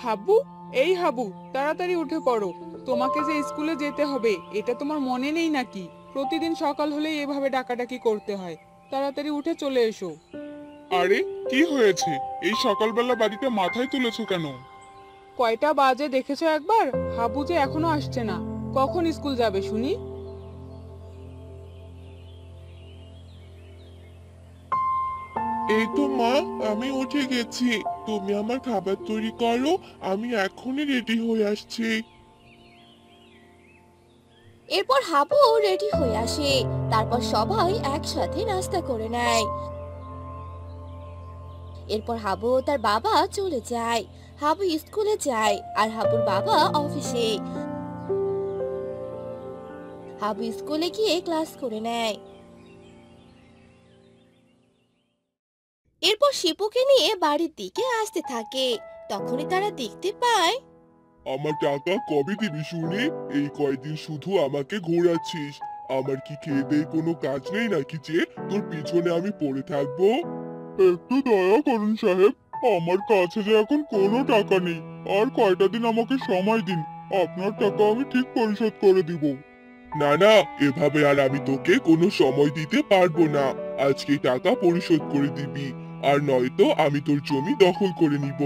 হাবু, এই হাবু, তাড়াতাড়ি উঠে পড়ো। তোমাকে যে স্কুলে যেতে হবে এটা তোমার মনে নেই নাকি? প্রতিদিন সকাল হলেই এভাবে ডাকাডাকি করতে হয়। তাড়াতাড়ি উঠে চলে এসো। আরে, কি হয়েছে? এই সকালবেলা বাড়িতে মাথায় তুলেছো কেন? কয়টা বাজে দেখেছো একবার? হাবু যে এখনো আসছে না। কখন স্কুল যাবে শুনি? এই তো মা, আমি উঠে গেছি। তুমি আমার খাবার তৈরি করো, আমি এখনই রেডি হয়ে আসছি। এরপর হাবু রেডি হয়ে আসে। তারপর সবাই একসাথে নাস্তা করে নেয়। এরপর হাবু ও তার বাবা চলে যায়। হাবু স্কুলে যায় আর হাবুর বাবা অফিসে। হাবু স্কুলে গিয়ে ক্লাস করে নেয়। এরপর শিপুকে নিয়ে বাড়ির দিকে আসতে থাকে। তখনই তারা দেখতে পায়। আমার টাকা কবে দিবি শুনি? এই কয়দিন শুধু আমাকে ঘোরাচ্ছিস। আমার কি খেয়ে দেয়ে কোনো কাজ নেই নাকি যে তোর পিছনে আমি পড়ে থাকবো? একটু দয়া করুন সাহেব, আমার কাছে যে এখন কোনো টাকা নেই। আর কয়টা দিন আমাকে সময় দিন, আপনার টাকা আমি ঠিক পরিশোধ করে দিব। না না, এভাবে আর আমি তোকে কোনো সময় দিতে পারবো না। আজকে টাকা পরিশোধ করে দিবি, আর নয়তো আমি তোর জমি দখল করে নিব।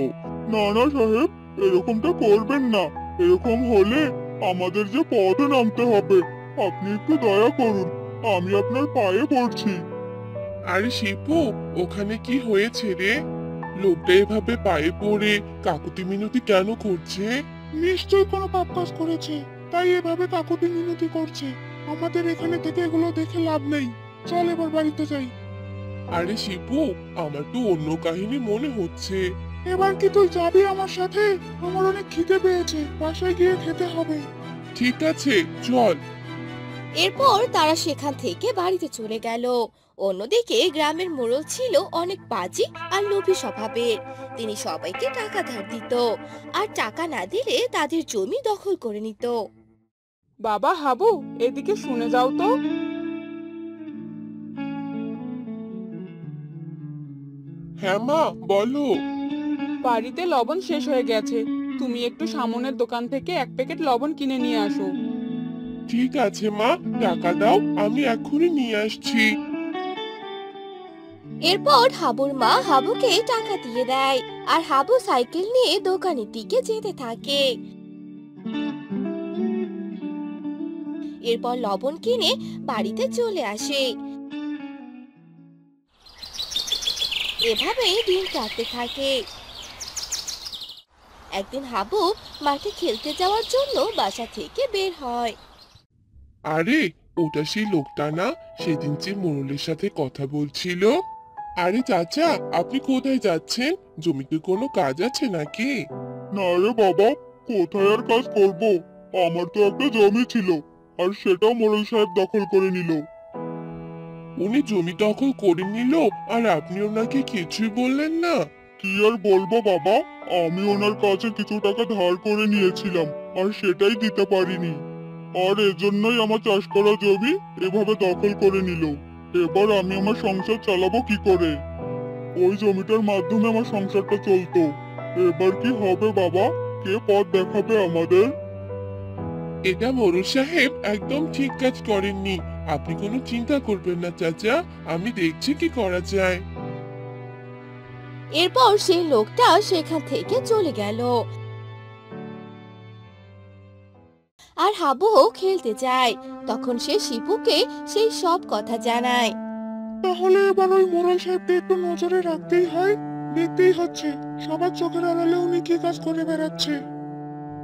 না না সাহেব, এরকমটা করবেন না। এরকম হলে আমাদের যে পথে নামতে হবে। আপনি একটু দয়া করুন, আমি আপনার পায়ে পড়ছি। আরে শিপু, ওখানে কি হয়েছে রে? লোকটা এভাবে পায়ে পড়ে কাকুতি মিনতি কেন করছে? নিশ্চয় কোনো পাপ কাজ করেছে, তাই এভাবে কাকুতি মিনতি করছে। আমাদের এখানে থেকে এগুলো দেখে লাভ নেই। চল এবার বাড়িতে যাই। আরে শিপু, আমার তো অন্য কাহিনী মনে হচ্ছে। এবার কি তুই যাবি আমার সাথে? আমার অনেক খিদে পেয়েছে, বাসায় গিয়ে খেতে হবে। ঠিক আছে, চল। এরপর তারা সেখান থেকে বাড়িতে চলে গেল। অন্যদিকে গ্রামের মোড়ল ছিল অনেক বাজি আর লোভী স্বভাবের। তিনি সবাইকে টাকা ধার দিত, আর টাকা না দিলে তাদের জমি দখল করে নিত। বাবা হাবু, এদিকে শুনে যাও তো। হ্যাঁ মা, বলো। বাড়িতে লবণ শেষ হয়ে গেছে। তুমি একটু সামনের দোকান থেকে এক প্যাকেট লবণ কিনে নিয়ে আসো। ঠিক আছে মা, টাকা দাও, আমি এক্ষুনি নিয়ে আসছি। এরপর হাবুর মা হাবুকে টাকা দিয়ে দেয়, আর হাবু সাইকেল নিয়ে দোকানের দিকে যেতে থাকে। এরপর লবণ কিনে বাড়িতে চলে আসে। এভাবেই দিন কাটতে থাকে। একদিন হাবু মাঠে খেলতে যাওয়ার জন্য বাসা থেকে বের হয়। আরে, ওটা সেই লোকটা না, সেদিন যে মোড়লের সাথে কথা বলছিল? আরে চাচা, আপনি কোথায় যাচ্ছেন? জমিতে কোনো কাজ আছে নাকি? না রে বাবা, কোথায় আর কাজ করব? আমার তো একটা জমি ছিল, আর সেটাও মোড়ল সাহেব দখল করে নিল। উনি জমি দখল করে নিল, আর আপনি ওনাকে কিছুই বললেন না? কি আর বলবো বাবা, আমি ওনার কাছে কিছু টাকা ধার করে নিয়েছিলাম, আর সেটাই দিতে পারিনি। আর এজন্যই আমার চাষ করা জমি এভাবে দখল করে নিল। এবার আমি আমার সংসার চালাবো কি করে? ওই জমিটার মাধ্যমে আমার সংসারটা চলতো। এবার কি হবে বাবা? কে পথ দেখাবে আমাদের? এটা মোড়ল সাহেব একদম ঠিক কাজ করেননি। আপনি কোনো চিন্তা করবেন না চাচা, আমি দেখছি কি করা যায়। এরপর সেই লোকটা সেখান থেকে চলে গেল। আর হাবুও খেলতে যায়। তখন সে শিপুকে সেই সব কথা জানায়। তাহলে এবার ওই মোড়ল সাহেবকে একটু নজরে রাখতেই হয়। দেখতেই হচ্ছে সবার চোখের আড়ালে উনি কি কাজ করে বেড়াচ্ছে।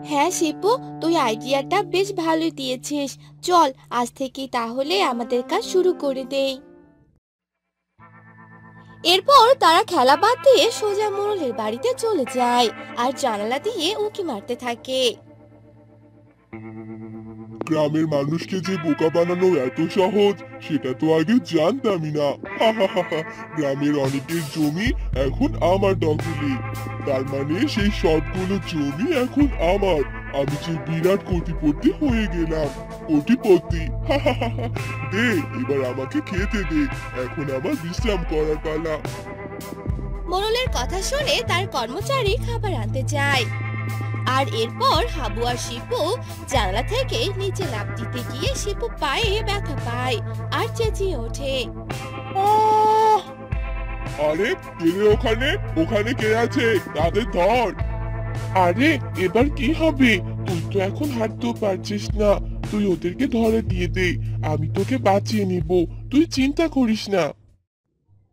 হ্যাঁ শিপু, তুই আইডিয়াটা বেশ ভালোই দিয়েছিস। চল আজ থেকে তাহলে আমাদের কাজ শুরু করে দেই। এরপর তারা খেলা বাদ দিয়ে সোজা মোড়লের বাড়িতে চলে যায়, আর জানালা দিয়ে উঁকি মারতে থাকে। গ্রামের মানুষকে যে বোকা বানানো এত সহজ, সেটা তো আগে জানতামই না। গ্রামের অনেকের জমি এখন আমার দখলে। তার মানে সেই সবগুলো জমি এখন আমার। আমি যে বিরাট কোটিপতি হয়ে গেলাম। কোটিপতি। দে, এবার আমাকে খেতে দে। এখন আমার বিশ্রাম করার পালা। মোড়লের কথা শুনে তার কর্মচারী খাবার আনতে যায়। আর এরপর হাবু আর শিপু জানলা থেকে নিচে লাফ দিতে গিয়ে শিপু পায়ে ব্যথা পায় আর চেঁচিয়ে ওঠে। আহ! আরে কে রে ওখানে ওখানে কে আছে তাদের ধর। আরে এবার কি হবে? তুই তো এখন হাঁটতেও পারছিস না, তুই ওদেরকে ধরে দিয়ে দে, আমি তোকে বাঁচিয়ে নিব, তুই চিন্তা করিস না।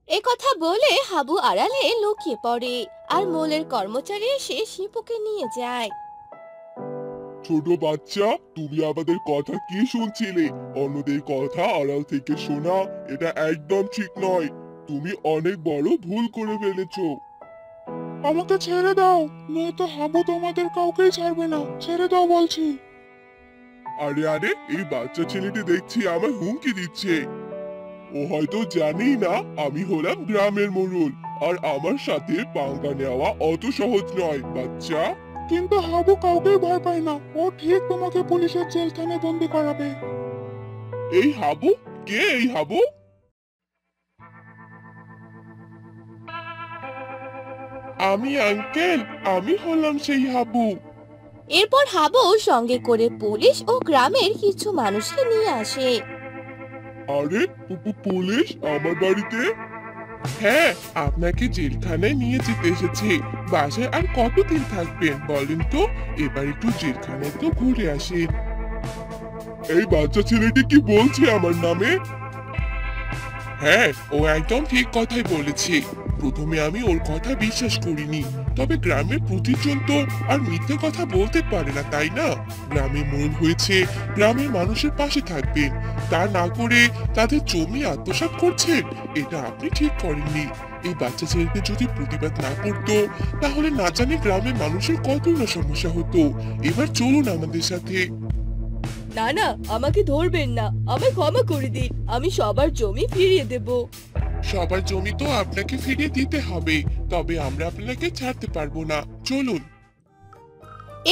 এ কথা বলে হাবু আড়ালে লুকিয়ে পড়ে আর মোলের কর্মচারী এসে শিপুকে নিয়ে যায়। ছোট বাচ্চা, তুমি আমাদের কথা কি শুনছিলে? অন্যদের কথা আড়াল থেকে শোনা এটা একদম ঠিক নয়। তুমি অনেক বড় ভুল করে ফেলেছো। আমাকে ছেড়ে দাও, নয়তো হাবু তোমাদের কাউকেই ছাড়বে না, ছেড়ে দাও বলছি। আরে আরে, এই বাচ্চা ছেলেটি দেখছি আমায় হুমকি দিচ্ছে। ও হয়তো জানেই না আমি হলাম গ্রামের মোড়ল, আর আমার সাথে পাঙ্গা নেওয়া অত সহজ নয় বাচ্চা। কিন্তু হাবু কাউকে ভয় পায় না, ও ঠিক তোমাকে পুলিশের জেলখানায় বন্দি করাবে। এই হাবু? কে এই হাবু? আমি আঙ্কেল, আমি হলাম সেই হাবু। এরপর হাবু সঙ্গে করে পুলিশ ও গ্রামের কিছু মানুষকে নিয়ে আসে। আরে পুলিশ আমার বাড়িতে? হ্যাঁ, আপনাকে জেলখানায় নিয়ে যেতে এসেছি। বাসায় আর কতদিন থাকবেন বলেন তো? এবার একটু জেলখানায় তো ঘুরে আসেন। এই বাচ্চা ছেলেটি কি বলছে আমার নামে? হ্যাঁ, ও একদম ঠিক কথাই বলেছে। প্রথমে আমি ওর কথা বিশ্বাস করিনি, তবে গ্রামের প্রতিজন তো আর মিথ্যে কথা বলতে পারে না, তাই না? গ্রামে মোড়ল হয়েছে, গ্রামের মানুষের পাশে থাকবেন, তা না করে তাদের জমি আত্মসাৎ করছেন। এটা আপনি ঠিক করেননি। এই বাচ্চা ছেলেকে যদি প্রতিবাদ না করতো, তাহলে না জানি গ্রামের মানুষের কতই না সমস্যা হতো। এবার চলুন আমাদের সাথে। না না, আমাকে ধরবেন না, আমায় ক্ষমা করে দিন, আমি সবার জমি ফিরিয়ে দেব। সবার জমি তো আপনাকে ফিরিয়ে দিতে হবে, তবে আমরা আপনাকে ছাড়তে পারবো না। চলুন।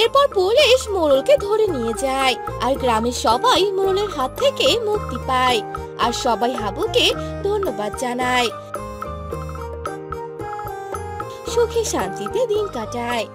এরপর পুলিশ মোড়লকে ধরে নিয়ে যায় আর গ্রামের সবাই মোড়লের হাত থেকে মুক্তি পায় আর সবাই হাবুকে ধন্যবাদ জানায়। সুখে শান্তিতে দিন কাটায়।